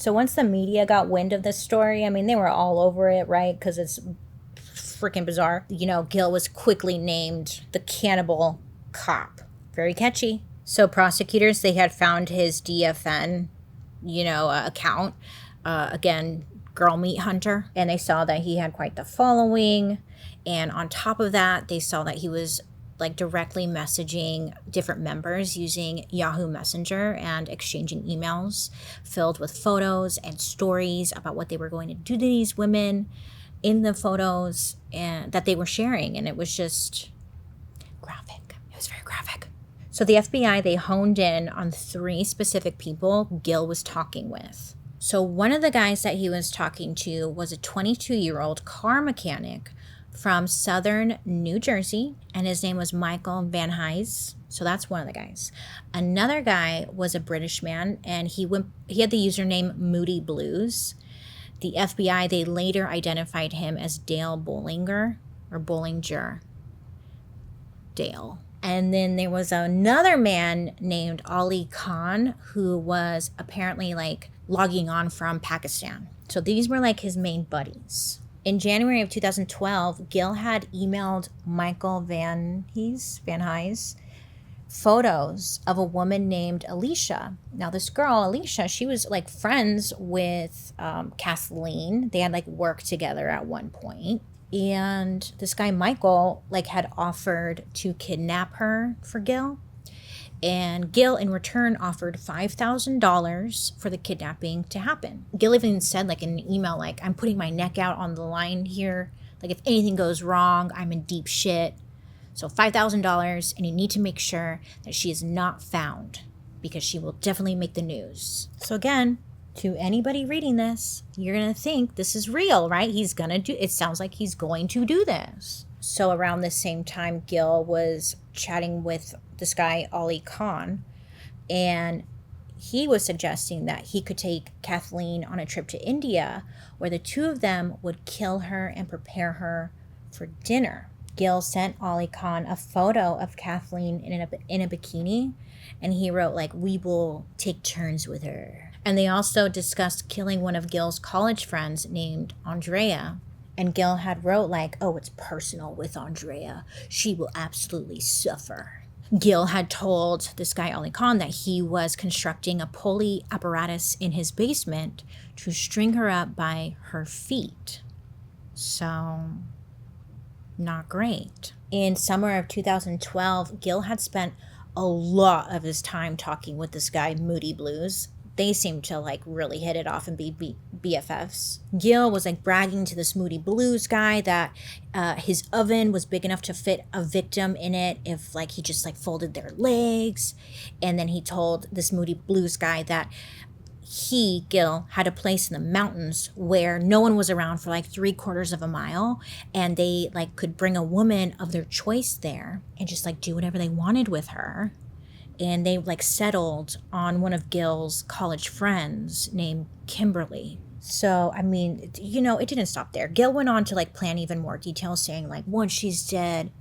So once the media got wind of this story, I mean, they were all over it, right? Because it's freaking bizarre. You know, Gil was quickly named the Cannibal Cop. Very catchy. So prosecutors, they had found his DFN, account. Again, girl meat hunter. And they saw that he had quite the following. And on top of that, they saw that he was like directly messaging different members using Yahoo Messenger and exchanging emails filled with photos and stories about what they were going to do to these women in the photos and that they were sharing. And it was just graphic. It was very graphic. So the FBI, they honed in on 3 specific people Gil was talking with. So one of the guys that he was talking to was a 22-year-old car mechanic from southern New Jersey, and his name was Michael Van Hise. So that's one of the guys. Another guy was a British man, and he had the username Moody Blues. The FBI, they later identified him as Dale Bollinger. Dale. And then there was another man named Ali Khan who was apparently like logging on from Pakistan. So these were like his main buddies. In January of 2012, Gil had emailed Michael Van Hise photos of a woman named Alicia. Now, this girl, Alicia, she was like friends with Kathleen. They had like worked together at one point. And this guy, Michael, like had offered to kidnap her for Gil. And Gil, in return, offered $5,000 for the kidnapping to happen. Gil even said, like, in an email, like, I'm putting my neck out on the line here. Like, if anything goes wrong, I'm in deep shit. So $5,000, and you need to make sure that she is not found because she will definitely make the news. So again, to anybody reading this, you're going to think this is real, right? It sounds like he's going to do this. So around the same time, Gil was chatting with this guy, Ali Khan, and he was suggesting that he could take Kathleen on a trip to India where the 2 of them would kill her and prepare her for dinner. Gil sent Ali Khan a photo of Kathleen in a bikini, and he wrote, like, we will take turns with her. And they also discussed killing one of Gil's college friends named Andrea. And Gil had wrote, like, oh, it's personal with Andrea. She will absolutely suffer. Gil had told this guy, Ali Khan, that he was constructing a pulley apparatus in his basement to string her up by her feet. So, not great. In summer of 2012, Gil had spent a lot of his time talking with this guy, Moody Blues. They seemed to like really hit it off and be BFFs. Gil was like bragging to this Moody Blues guy that his oven was big enough to fit a victim in it if like he just like folded their legs. And then he told this Moody Blues guy that Gil, had a place in the mountains where no one was around for like 3/4 of a mile, and they like could bring a woman of their choice there and just like do whatever they wanted with her. And they like settled on one of Gil's college friends named Kimberly. So, I mean, it didn't stop there. Gil went on to like plan even more details, saying like once she's dead,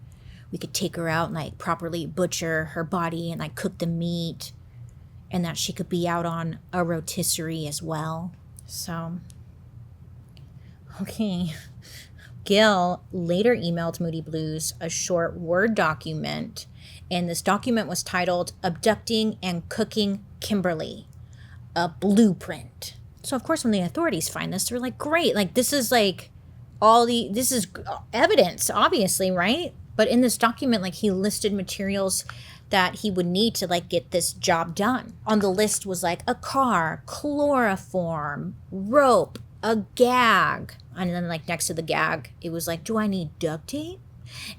we could take her out and like properly butcher her body and like cook the meat, and that she could be out on a rotisserie as well. So, okay. Gil later emailed Moody Blues a short Word document, and this document was titled Abducting and Cooking Kimberly, a Blueprint. So, of course, when the authorities find this, they're like, great, like, this is evidence, obviously, right? But in this document, like, he listed materials that he would need to, like, get this job done. On the list was, like, a car, chloroform, rope, a gag. And then, like, next to the gag, it was like, do I need duct tape?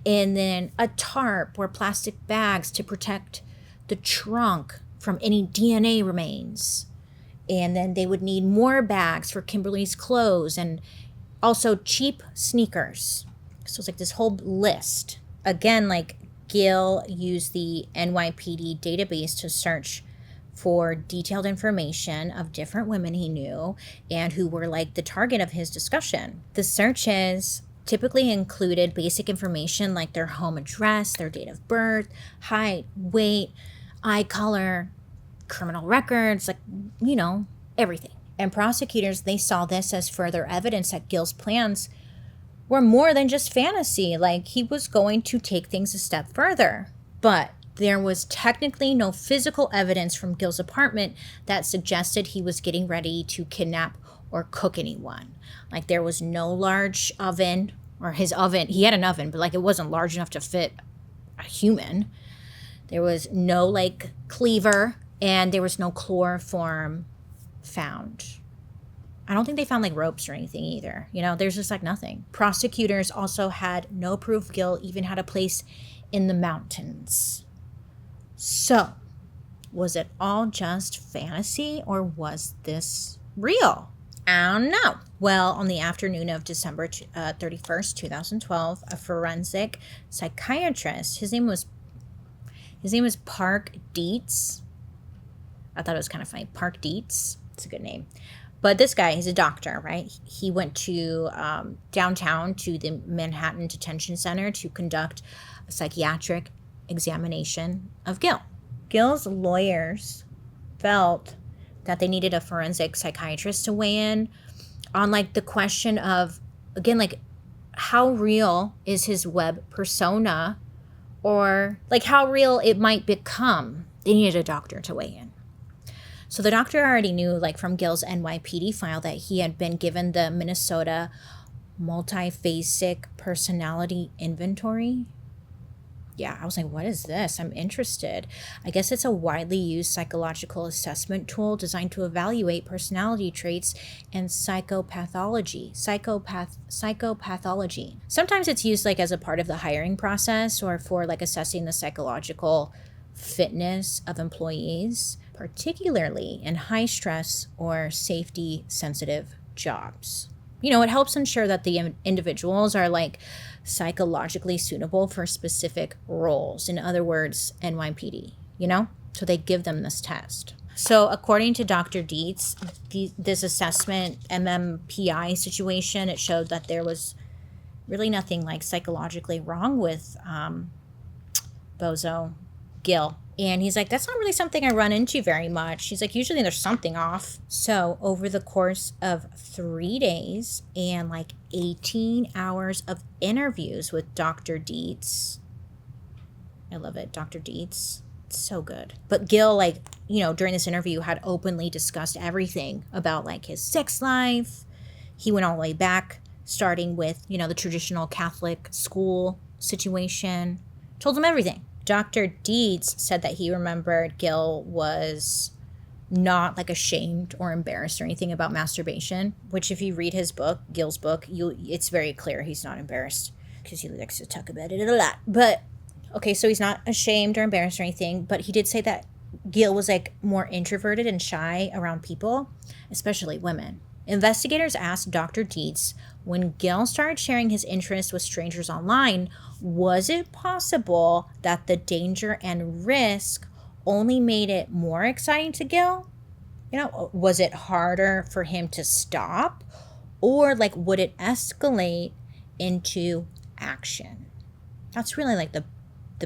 And then a tarp or plastic bags to protect the trunk from any DNA remains. And then they would need more bags for Kimberly's clothes and also cheap sneakers. So it's like this whole list. Again, like Gil used the NYPD database to search for detailed information of different women he knew and who were like the target of his discussion. The searches typically included basic information like their home address, their date of birth, height, weight, eye color, criminal records, like, everything. And prosecutors, they saw this as further evidence that Gil's plans were more than just fantasy. Like, he was going to take things a step further. But there was technically no physical evidence from Gil's apartment that suggested he was getting ready to kidnap or cook anyone. Like, there was no large oven, or his oven, he had an oven, but like it wasn't large enough to fit a human. There was no like cleaver, and there was no chloroform found. I don't think they found like ropes or anything either. You know, there's just like nothing. Prosecutors also had no proof Gil even had a place in the mountains. So, was it all just fantasy, or was this real? I don't know. Well, on the afternoon of December 31st, 2012, a forensic psychiatrist, his name was Park Dietz. I thought it was kind of funny. Park Dietz. It's a good name. But this guy, he's a doctor, right? He went to downtown to the Manhattan Detention Center to conduct a psychiatric examination of Gil. Gil's lawyers felt that they needed a forensic psychiatrist to weigh in on like the question of, again, like how real is his web persona, or like how real it might become. They needed a doctor to weigh in. So the doctor already knew, like from Gil's NYPD file, that he had been given the Minnesota Multiphasic Personality Inventory. Yeah, I was like, what is this? I'm interested. I guess it's a widely used psychological assessment tool designed to evaluate personality traits and psychopathology. Sometimes it's used like as a part of the hiring process, or for like assessing the psychological fitness of employees, particularly in high stress or safety sensitive jobs. You know, it helps ensure that the individuals are like psychologically suitable for specific roles. In other words, NYPD, you know? So they give them this test. So according to Dr. Dietz, this assessment MMPI situation, it showed that there was really nothing like psychologically wrong with Bozo Gil. And he's like, that's not really something I run into very much. He's like, usually there's something off. So over the course of 3 days and like 18 hours of interviews with Dr. Dietz, I love it, Dr. Dietz, it's so good. But Gil, like, you know, during this interview had openly discussed everything about like his sex life. He went all the way back, starting with, you know, the traditional Catholic school situation, told him everything. Dr. Dietz said that he remembered Gil was not like ashamed or embarrassed or anything about masturbation, which if you read his book, Gil's book, it's very clear he's not embarrassed because he likes to talk about it a lot. But okay, so he's not ashamed or embarrassed or anything, but he did say that Gil was like more introverted and shy around people, especially women. Investigators asked Dr. Dietz, when Gil started sharing his interests with strangers online, was it possible that the danger and risk only made it more exciting to Gil? You know, was it harder for him to stop? Or like, would it escalate into action? That's really like the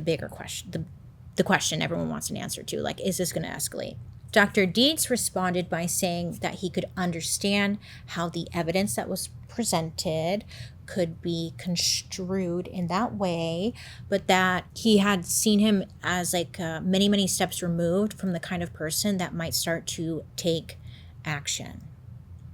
bigger question, the question everyone wants an answer to. Like, is this going to escalate? Dr. Dietz responded by saying that he could understand how the evidence that was presented could be construed in that way, but that he had seen him as like many, many steps removed from the kind of person that might start to take action.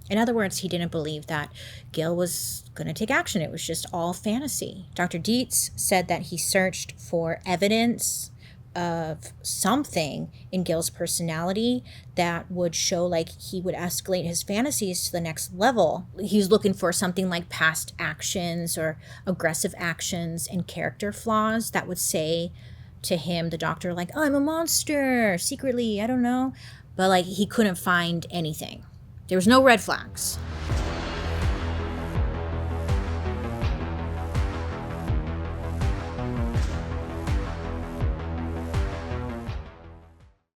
In other words, he didn't believe that Gil was going to take action. It was just all fantasy. Dr. Dietz said that he searched for evidence of something in Gil's personality that would show like he would escalate his fantasies to the next level. He's looking for something like past actions or aggressive actions and character flaws that would say to him, the doctor, like, oh, I'm a monster secretly, I don't know. But like he couldn't find anything. There was no red flags.